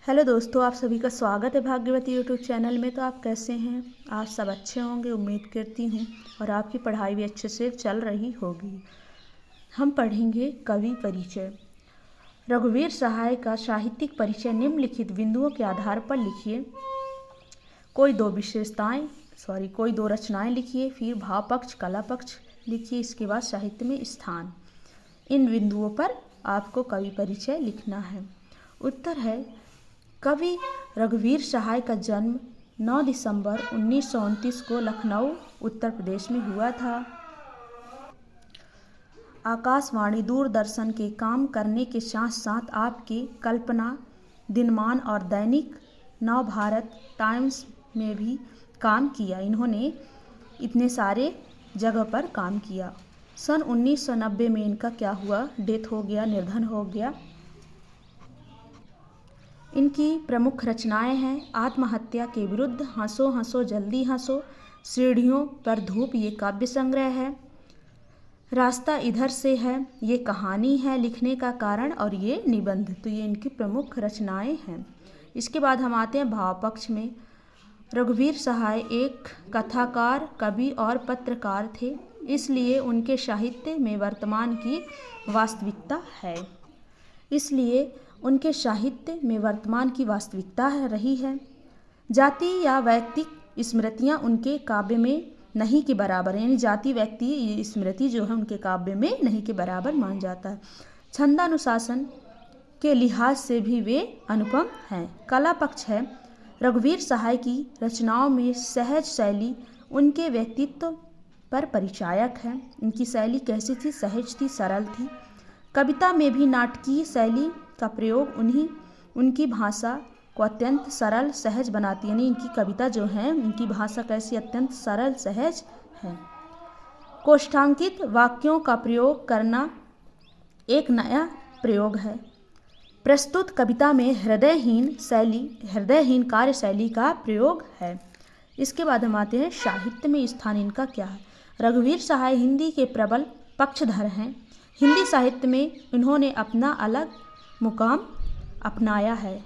Hello दोस्तों, आप सभी का स्वागत है भाग्यवती यूट्यूब चैनल में। तो आप कैसे हैं? आप सब अच्छे होंगे उम्मीद करती हूँ, और आपकी पढ़ाई भी अच्छे से चल रही होगी। हम पढ़ेंगे कवि परिचय। रघुवीर सहाय का साहित्यिक परिचय निम्नलिखित बिंदुओं के आधार पर लिखिए। कोई दो रचनाएं लिखिए, फिर भाव पक्ष, कला पक्ष लिखिए, इसके बाद साहित्य में स्थान। इन बिंदुओं पर आपको कवि परिचय लिखना है। उत्तर है, कवि रघुवीर सहाय का जन्म 9 दिसंबर 1929 को लखनऊ, उत्तर प्रदेश में हुआ था। आकाशवाणी, दूरदर्शन के काम करने के साथ साथ आपके कल्पना, दिनमान और दैनिक नवभारत टाइम्स में भी काम किया। इन्होंने इतने सारे जगह पर काम किया। सन 1990 में इनका क्या हुआ? डेथ हो गया, निर्धन हो गया। इनकी प्रमुख रचनाएं हैं आत्महत्या के विरुद्ध, हंसो हंसो जल्दी हंसो, सीढ़ियों पर धूप ये काव्य संग्रह है, रास्ता इधर से है ये कहानी है लिखने का कारण, और ये निबंध। तो ये इनकी प्रमुख रचनाएं हैं। इसके बाद हम आते हैं भाव पक्ष में। रघुवीर सहाय एक कथाकार, कवि और पत्रकार थे, इसलिए उनके साहित्य में वर्तमान की वास्तविकता रही है। जाति या वैयक्तिक स्मृतियाँ उनके काव्य में नहीं के बराबर, यानी जाति व्यक्ति स्मृति जो है उनके काव्य में नहीं के बराबर मान जाता है। छंदानुशासन के लिहाज से भी वे अनुपम हैं। कला पक्ष है, रघुवीर सहाय की रचनाओं में सहज शैली उनके व्यक्तित्व पर परिचायक है। इनकी शैली कैसी थी? सहज थी, सरल थी। कविता में भी नाटकीय शैली का प्रयोग उनकी भाषा को अत्यंत सरल सहज बनाती है। यानी इनकी कविता जो है, इनकी भाषा कैसी? अत्यंत सरल सहज है। कोष्ठांकित वाक्यों का प्रयोग करना एक नया प्रयोग है। प्रस्तुत कविता में हृदयहीन कार्यशैली का प्रयोग है। इसके बाद हम आते हैं साहित्य में स्थान इनका क्या है। रघुवीर सहाय हिंदी के प्रबल पक्षधर हैं। हिंदी साहित्य में इन्होंने अपना अलग मुकाम अपनाया है।